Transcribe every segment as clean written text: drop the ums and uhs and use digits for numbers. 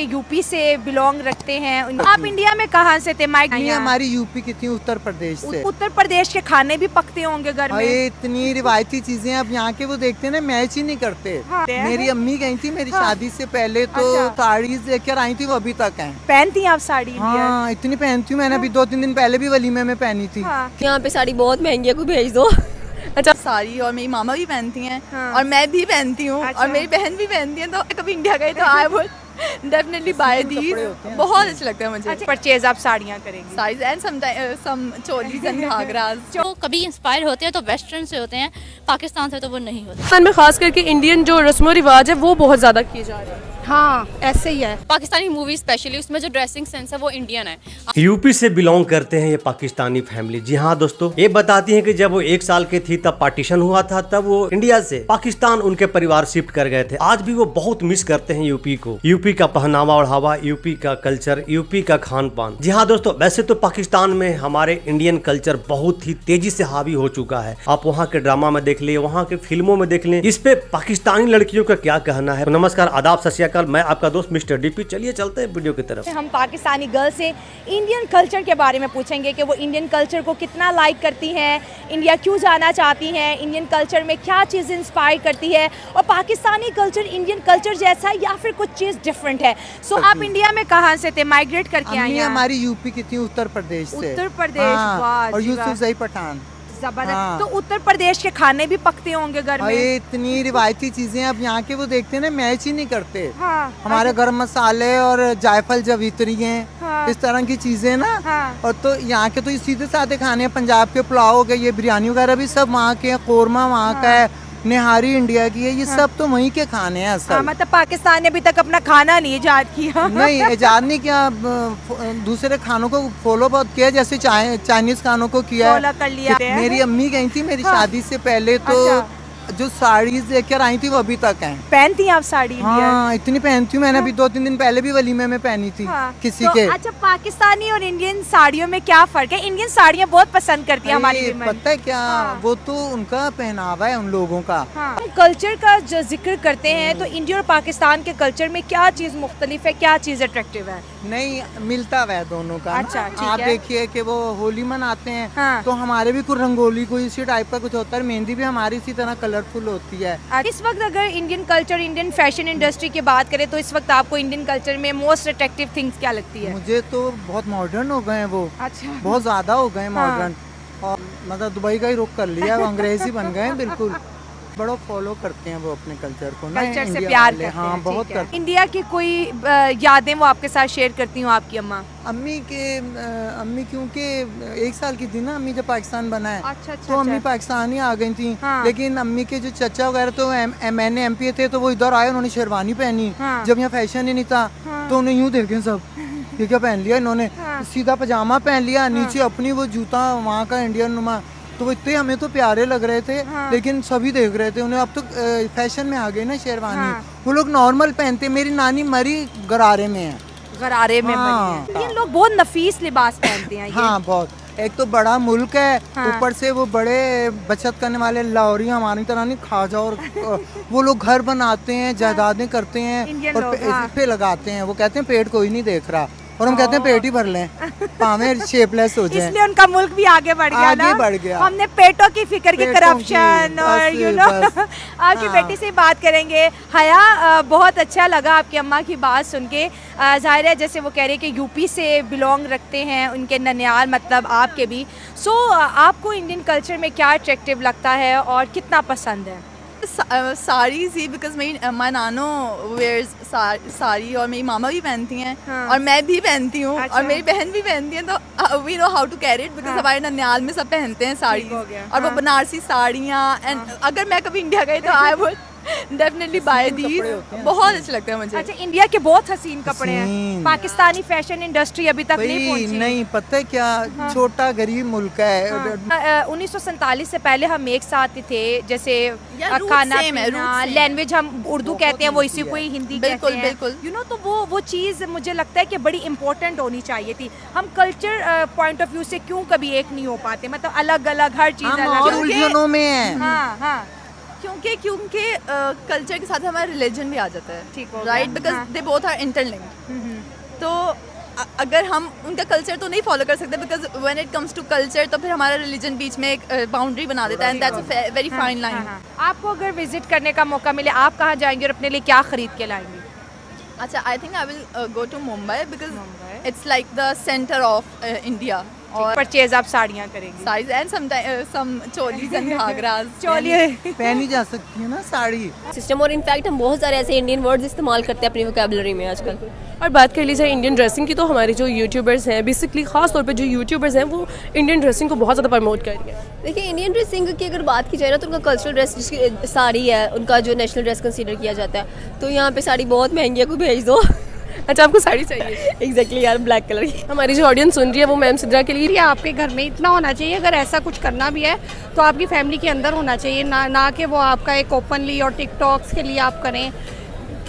UP से belong रखते हैं। आप इंडिया में कहाँ से थे? नहीं, हमारी यूपी की थी, उत्तर प्रदेश से। उत्तर प्रदेश के खाने भी पकते होंगे घर में। इतनी रिवायती चीजें अब यहाँ के वो देखते हैं ना, मैच ही नहीं करते। हाँ। मेरी अम्मी गई थी मेरी शादी से पहले तो साड़ी लेकर आई थी, वो अभी तक है। पहनती हैं आप साड़ी? हाँ, इतनी पहनती हूँ। मैंने अभी 2-3 दिन पहले भी वलीमे में पहनी थी। यहाँ पे साड़ी बहुत महंगी है, कोई भेज दो। अच्छा, साड़ी और मेरी मामा भी पहनती हैं। और मैं भी पहनती हूँ। और मेरी बहन भी पहनती है। तो कभी इंडिया गई तो I would definitely buy these. बहुत अच्छा लगता है मुझे। परचेज आप साड़ियाँ करेंगी? Saris and some cholis and ghagras. जो कभी इंस्पायर होते हैं तो वेस्टर्न से होते हैं, पाकिस्तान से तो वो नहीं होते। पाकिस्तान में खास करके इंडियन जो रस्म रिवाज है वो बहुत ज्यादा किए जा रहे हैं। हाँ, ऐसे ही है। पाकिस्तानी मूवी स्पेशली उसमें जो ड्रेसिंग सेंस है वो इंडियन है। यूपी से बिलोंग करते हैं ये पाकिस्तानी फैमिली। जी हाँ दोस्तों, ये बताती हैं कि जब वो 1 साल की थी तब पार्टीशन हुआ था, तब वो इंडिया से पाकिस्तान उनके परिवार शिफ्ट कर गए थे। आज भी वो बहुत मिस करते हैं यूपी को, यूपी का पहनावा ओढ़ावा, यूपी का कल्चर, यूपी का खान पान। जी हाँ दोस्तों, वैसे तो पाकिस्तान में हमारे इंडियन कल्चर बहुत ही तेजी से हावी हो चुका है। आप वहाँ के ड्रामा में देख लिए, वहाँ के फिल्मों में देख लें, इस पे पाकिस्तानी लड़कियों का क्या कहना है। नमस्कार, आदाब, सत श्री अकाल, मैं आपका दोस्त मिस्टर डीपी। चलिए चलते हैं वीडियो की तरफ। हम पाकिस्तानी गर्ल से इंडियन कल्चर के बारे में पूछेंगे कि वो इंडियन कल्चर को कितना लाइक करती हैं, इंडिया क्यों जाना चाहती हैं, इंडियन कल्चर में क्या चीज़ इंस्पायर करती है, और पाकिस्तानी कल्चर इंडियन कल्चर जैसा है या फिर कुछ चीज़ डिफरेंट है। सो आप इंडिया में कहाँ से थे? माइग्रेट करके आई हैं? हमारी यूपी की थी, उत्तर प्रदेश से। उत्तर प्रदेश। वाह, और यूसुफजई पठान। जबरदस्त। तो उत्तर प्रदेश के खाने भी पकते होंगे घर में? इतनी रिवायती चीजें अब यहाँ के वो देखते हैं ना, मैच ही नहीं करते। हाँ। हमारे गरम मसाले और जायफल जवित्री हैं, इस तरह की चीजें ना। और तो यहाँ के तो सीधे साधे खाने हैं। पंजाब के पुलाव हो गए, ये बिरयानी वगैरह भी सब वहाँ के हैं। कोरमा वहाँ का है, निहारी इंडिया की है। ये सब तो वहीं के खाने हैं असल। मतलब पाकिस्तान ने अभी तक अपना खाना नहीं इजाद किया। नहीं, इजाद नहीं किया, दूसरे खानों को फॉलो बहुत किया, जैसे चाइनीज खानों को किया। फॉलो कर लिया। मेरी अम्मी गई थी मेरी शादी से पहले तो जो साड़ी लेकर आई थी, वो अभी तक है। पहनती हैं आप साड़ी? हाँ, इतनी पहनती हूँ। मैंने अभी 2-3 दिन पहले भी वलीमे में पहनी थी किसी के। अच्छा, पाकिस्तानी और इंडियन साड़ियों में क्या फर्क है? इंडियन साड़ियाँ बहुत पसंद करती है हमारी विमेन। पता है क्या? वो तो उनका पहनावा है उन लोगों का। हम कल्चर का जो जिक्र करते हैं तो इंडिया और पाकिस्तान के कल्चर में क्या चीज मुख्तलिफ है, क्या चीज अट्रैक्टिव है? नहीं, मिलता है दोनों का। अच्छा, आप देखिए कि वो होली मनाते हैं तो हमारे भी कुछ रंगोली कोई इसी टाइप का कुछ होता है। मेहंदी भी हमारी इसी तरह कलरफुल होती है। इस वक्त अगर Indian culture, Indian fashion industry की बात करें तो इस वक्त आपको इंडियन कल्चर में मोस्ट अट्रैक्टिव थिंग्स क्या लगती है? मुझे तो बहुत मॉडर्न हो गए हैं वो। अच्छा, बहुत ज्यादा हो गए मॉडर्न। और मतलब दुबई का ही रुख कर लिया, वो अंग्रेजी बन गए हैं बिल्कुल। बड़ा फॉलो करते हैं वो अपने कल्चर को ना, कल्चर से प्यार करते हैं। हाँ, बहुत करते हैं। इंडिया की कोई यादें वो आपके साथ शेयर करती हूँ आपकी अम्मा? अम्मी क्योंकि 1 साल की थी ना अम्मी जब पाकिस्तान बना है। अच्छा, तो अम्मी पाकिस्तान ही आ गई थी। लेकिन अम्मी के जो चचा वगैरह तो मैंने एमपी थे, तो वो इधर आए, उन्होंने शेरवानी पहनी। जब यहाँ फैशन ही नहीं था तो उन्हें यूँ देखे सब, ये क्या पहन लिया इन्होंने। सीधा पजामा पहन लिया, नीचे अपनी वो जूता वहाँ का इंडियन नुमा। तो वो इतने हमें तो प्यारे लग रहे थे। लेकिन सभी देख रहे थे उन्हें। अब तो फैशन में आ गए ना शेरवानी। वो लोग नॉर्मल पहनते। मेरी नानी मरी गरारे में है। गरारे में इंडियन लोग बहुत नफीस लिबास पहनते हैं। हाँ, बहुत। एक तो बड़ा मुल्क है, ऊपर से वो बड़े बचत करने वाले लाहौरी हमारी तरह नहीं खाजा, और वो लोग घर बनाते हैं, जायदादें करते हैं और पे लगाते हैं। वो कहते हैं पेट कोई नहीं देख रहा, और हम कहते हैं पेट ही भर लें, पावे शेपलेस हो जाए। इसलिए उनका मुल्क भी आगे बढ़ गया। आगे बढ़ गया। हमने पेटों की फिक्र की, करप्शन और आपकी बेटी से बात करेंगे। हया, बहुत अच्छा लगा आपकी अम्मा की बात सुन के। जाहिर है जैसे वो कह रहे हैं कि यूपी से बिलोंग रखते हैं, उनके ननियाल मतलब आपके भी। सो आपको इंडियन कल्चर में क्या अट्रैक्टिव लगता है और कितना पसंद है? साड़ीज ही, बिकॉज मेरी माय नानो वेयर्स साड़ी, और मेरी मामा भी पहनती हैं। और मैं भी पहनती हूँ। और मेरी बहन भी पहनती है। तो we know how to carry it, because हमारे ननियाल में सब पहनते हैं साड़ी। और वो बनारसी साड़ियाँ। एंड अगर मैं कभी इंडिया गई तो I would definitely buy these. बहुत अच्छा लगता है मुझे। अच्छा, इंडिया के बहुत हसीन कपड़े हैं। पाकिस्तानी फैशन इंडस्ट्री अभी तक नहीं पहुंची। नहीं, पता है क्या? छोटा गरीब मुल्क है। 1947 से पहले हम एक साथ थे। जैसे खाना पीना, लैंग्वेज हम उर्दू कहते हैं, वो इसी को ही हिंदी कहते हैं। बिल्कुल। यू नो, तो वो चीज़ मुझे लगता है कि बड़ी इम्पोर्टेंट होनी चाहिए थी। हम कल्चर पॉइंट ऑफ व्यू से क्यों कभी एक नहीं हो पाते? मतलब अलग अलग हर चीज़ अलग उलझनों में है। हाँ, क्योंकि कल्चर के साथ हमारा रिलीजन भी आ जाता है, ठीक हो राइट, गया, because they both are interlinked. तो अगर हम उनका कल्चर तो नहीं फॉलो कर सकते, because when it comes to culture तो फिर हमारा रिलीजन बीच में एक बाउंड्री बना देता है, and that's a very fine line. आपको अगर विजिट करने का मौका मिले, आप कहाँ जाएंगे और अपने लिए क्या खरीद के लाएंगे? अच्छा, I think I will go to Mumbai because it's like the centre of India. और परचेज आप साड़ियाँ करेंगे? साइज and some cholis and ghagras. चोली पहनी जा सकती है ना साड़ी सिस्टम, और इनफैक्ट हम बहुत सारे ऐसे इंडियन वर्ड्स इस्तेमाल करते हैं अपनी वोकेबलरी में आजकल। और बात कर ली जाए इंडियन ड्रेसिंग की, तो हमारे जो यूट्यूबर्स हैं, बेसिकली खास तौर पे जो यूट्यूबर्स हैं, वो इंडियन ड्रेसिंग को बहुत ज़्यादा प्रमोट कर रही है। देखिए, इंडियन ड्रेसिंग की अगर बात की जाए ना, तो उनका कल्चरल ड्रेस जिसकी साड़ी है, उनका जो नेशनल ड्रेस कंसीडर किया जाता है। तो यहाँ पे साड़ी बहुत महंगी है, कोई भेज दो। अच्छा, आपको साड़ी चाहिए? एग्जैक्टली यार, ब्लैक कलर की। हमारी जो ऑडियंस सुन रही है वो मैम सिद्रा के लिए, ये आपके घर में इतना होना चाहिए। अगर ऐसा कुछ करना भी है तो आपकी फैमिली के अंदर होना चाहिए, ना कि वो आपका एक ओपनली और टिकटॉक्स के लिए आप करें।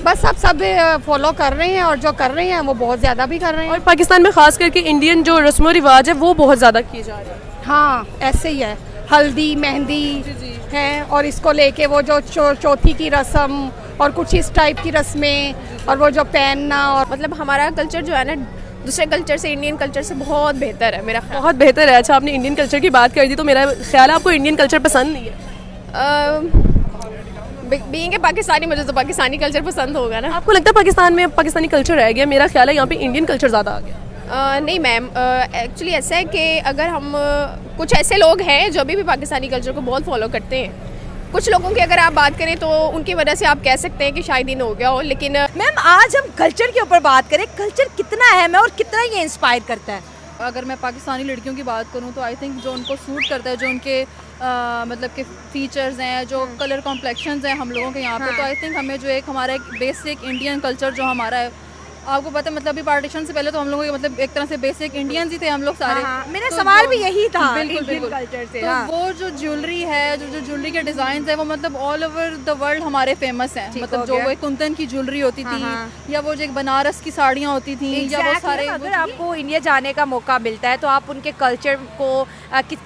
बस आप सब फॉलो कर रहे हैं, और जो कर रहे हैं वो बहुत ज़्यादा भी कर रहे हैं। और पाकिस्तान में खास करके इंडियन जो रस्म रिवाज है वो बहुत ज़्यादा किए जा रहे हैं। हाँ, ऐसे ही है, हल्दी मेहंदी है, और इसको लेके वो जो चौथी की रस्म और कुछ इस टाइप की रस्में, और वो जो पहनना, और मतलब हमारा कल्चर जो है ना, दूसरे कल्चर से, इंडियन कल्चर से बहुत बेहतर है। मेरा बहुत बेहतर है। अच्छा, आपने इंडियन कल्चर की बात कर दी, तो मेरा ख्याल है आपको इंडियन कल्चर पसंद नहीं है। बीइंग ए पाकिस्तानी, मुझे तो पाकिस्तानी कल्चर पसंद होगा ना। आपको लगता है पाकिस्तान में पाकिस्तानी कल्चर रह गया? मेरा ख्याल है यहाँ पे इंडियन कल्चर ज़्यादा आ गया। नहीं मैम, एक्चुअली ऐसा है कि अगर हम कुछ ऐसे लोग हैं जो भी पाकिस्तानी कल्चर को बहुत फॉलो करते हैं, कुछ लोगों की अगर आप बात करें तो उनकी वजह से आप कह सकते हैं कि शायद इन हो गया हो। लेकिन मैम, आज हम कल्चर के ऊपर बात करें, कल्चर कितना अहम है और कितना ये इंस्पायर करता है? अगर मैं पाकिस्तानी लड़कियों की बात करूं तो आई थिंक जो उनको सूट करता है, जो उनके मतलब के फीचर्स हैं, जो कलर कॉम्प्लेक्शंस हैं हम लोगों के यहाँ पे, तो आई थिंक हमें जो एक हमारा एक बेसिक इंडियन कल्चर जो हमारा है, आपको पता है मतलब अभी पार्टीशन से पहले तो हम लोगों के मतलब एक तरह से बेसिक इंडियंस ही थे हम लोग सारे। मेरा तो सवाल भी यही था, बिल्कुल कल्चर से। तो वो जो ज्वेलरी है, जो ज्वेलरी के डिजाइन है, वो मतलब ऑल ओवर द वर्ल्ड हमारे फेमस हैं। मतलब जो वो कुंदन की ज्वेलरी होती थी, या वो जो एक बनारस की साड़ियाँ होती थी, या वो सारे। अगर आपको इंडिया जाने का मौका मिलता है तो आप उनके कल्चर को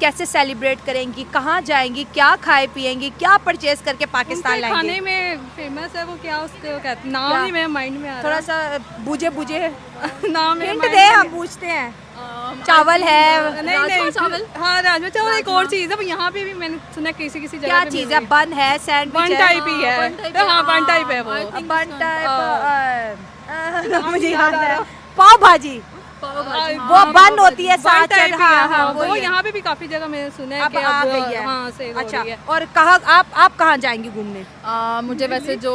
कैसे सेलिब्रेट करेंगी, कहाँ जाएंगी, क्या खाए पिएंगी, क्या परचेज करके पाकिस्तान लाएंगे? खाने में फेमस है वो, क्या उसको कहते हैं, नाम नहीं मेरे माइंड में आ रहा। थोड़ा सा बुझे नाम मेरे हिंट mind दे, में हम पूछते हैं। चावल है? नहीं चावल, हाँ राजमा चावल एक और चीज़ है। यहाँ पे भी मैंने सुना किसी जगह क्या चीज़ है? बन है, सैंडविच बन है? टाइप ही है। हाँ, बन टाइप है वो। बन टाइप मुझे याद है, पाव भाजी। वो बन होती है साथ चल। हाँ, वो यहाँ पे भी काफी जगह मैंने सुना है अब कि आ गई है। हाँ, सेल हो अच्छा, रही है। और कहाँ आप कहाँ जाएंगी घूमने? मुझे वैसे जो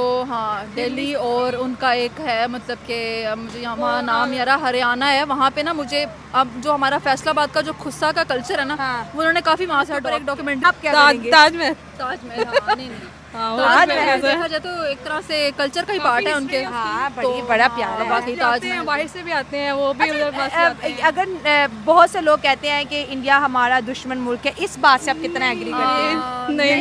दिल्ली, और उनका एक है मतलब कि मुझे यहाँ नाम यार हरियाणा है, वहाँ पे ना मुझे अब जो हमारा फैसलाबाद का जो खुस्सा का कल्चर है ना, वो उन्होंने काफी वहाँ से एक डॉक्यूमेंट। आप क्या करेंगे? ताजमहल। नहीं ताजमहल देखा जाए तो एक तरह से कल्चर का ही पार्ट है उनके। हाँ, बड़ा प्यारा है। बाकी ताजमहल बाहर से भी आते हैं, वो भी उधर पास से आते हैं। अगर बहुत से लोग कहते हैं कि इंडिया हमारा दुश्मन मुल्क है, इस बात से आप कितना एग्री करते हैं? नहीं,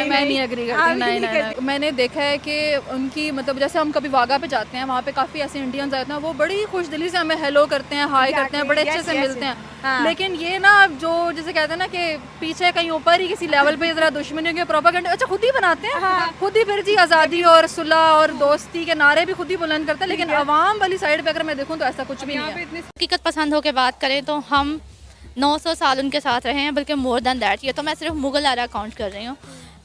मैं नहीं एग्री करती। नहीं, मैंने देखा है कि उनकी मतलब जैसे हम कभी वाघा पे जाते हैं, वहाँ पे काफ़ी ऐसे इंडियंस आते हैं, वो बड़ी खुश दिली से हमें हेलो करते हैं, हाय करते हैं, बड़े अच्छे से मिलते हैं। लेकिन ये ना जो जैसे कहते हैं ना कि पीछे कहीं ऊपर ही किसी लेवल पे जरा दुश्मनी के प्रोपेगेंडा अच्छा खुद ही बनाते हैं, खुद ही फिर जी आज़ादी और सुलह और दोस्ती के नारे भी खुद ही बुलंद करते हैं। लेकिन अवाम वाली साइड पे अगर मैं देखूँ तो ऐसा कुछ भी नहीं है। हकीकत पसंद हो के बात करें तो हम 900 साल उनके साथ रहे हैं, बल्कि मोर देन दैट। ये तो मैं सिर्फ मुगल एरा काउंट कर रही हूँ।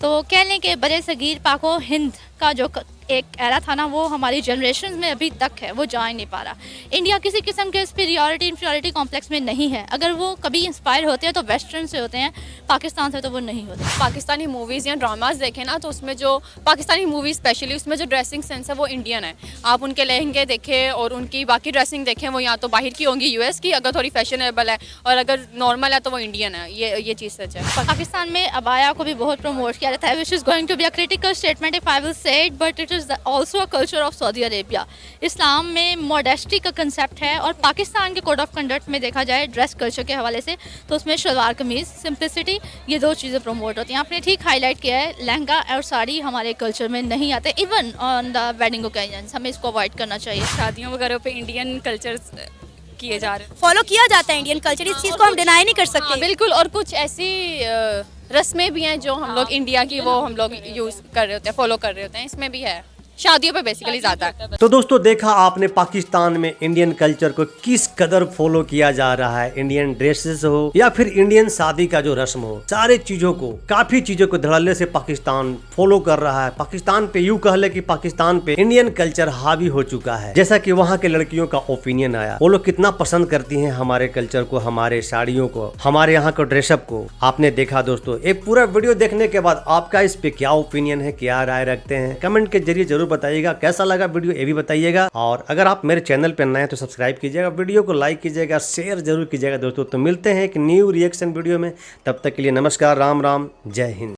तो कह लें कि बड़े सगीर पाको हिंद का जो एक एरा था ना, वो हमारी जनरेशन में अभी तक है, वो जा ही नहीं पा रहा। इंडिया किसी किस्म के सुपीरियरिटी इंफीरियरिटी कॉम्प्लेक्स में नहीं है। अगर वो कभी इंस्पायर होते हैं तो वेस्टर्न से होते हैं, पाकिस्तान से तो वो नहीं होते। पाकिस्तानी मूवीज़ या ड्रामास देखें ना, तो उसमें जो पाकिस्तानी मूवीज़ स्पेशली उसमें जो ड्रेसिंग सेंस है वो इंडियन है। आप उनके लहंगे देखें और उनकी बाकी ड्रेसिंग देखें, वो या तो बाहर की होंगी यूएस की, अगर थोड़ी फैशनेबल है, और अगर नॉर्मल है तो वो इंडियन है। ये चीज़ सच है। पाकिस्तान में अबाया को भी बहुत प्रमोट किया जाता है, which is going to be a critical statement if I will say it, but it is also a culture of Saudi Arabia. Islam में मॉडेस्टी का कंसेप्ट है, और पाकिस्तान के कोड ऑफ कंडक्ट में देखा जाए ड्रेस कल्चर के हवाले से तो उसमें शलवार कमीज़, सिंप्लिसिटी, ये दो चीज़ें प्रमोट होती हैं। आपने ठीक हाईलाइट किया है, लहंगा और साड़ी हमारे कल्चर में नहीं आते, even on the wedding occasions. हमें इसको अवॉइड करना चाहिए। शादियों वगैरह पे इंडियन कल्चर किए जा रहे हैं, फॉलो किया जाता है इंडियन कल्चर, इस चीज़ को हम डिनाई नहीं कर सकते। बिल्कुल। और कुछ ऐसी रस्में भी हैं जो हम लोग इंडिया की वो हम लोग यूज़ कर रहे होते हैं, फॉलो कर रहे होते हैं, इसमें भी है, शादियों पे बेसिकली ज़्यादा है। तो दोस्तों देखा आपने पाकिस्तान में इंडियन कल्चर को किस कदर फॉलो किया जा रहा है, इंडियन ड्रेसेस हो या फिर इंडियन शादी का जो रस्म हो, सारे चीजों को काफी चीजों को धड़ल्ले से पाकिस्तान फॉलो कर रहा है। पाकिस्तान पे यूं कह ले कि पाकिस्तान पे इंडियन कल्चर हावी हो चुका है। जैसा कि वहाँ के लड़कियों का ओपिनियन आया, वो लोग कितना पसंद करती हैं हमारे कल्चर को, हमारे साड़ियों को, हमारे यहाँ को ड्रेसअप को। आपने देखा दोस्तों, एक पूरा वीडियो देखने के बाद आपका इस पे क्या ओपिनियन है, क्या राय रखते हैं, कमेंट के जरिए जरूर बताइएगा। कैसा लगा वीडियो ये भी बताइएगा, और अगर आप मेरे चैनल पे नए हैं तो सब्सक्राइब कीजिएगा, वीडियो को लाइक कीजिएगा, शेयर जरूर कीजिएगा दोस्तों। तो मिलते हैं एक न्यू रिएक्शन वीडियो में, तब तक के लिए नमस्कार, राम राम, जय हिंद।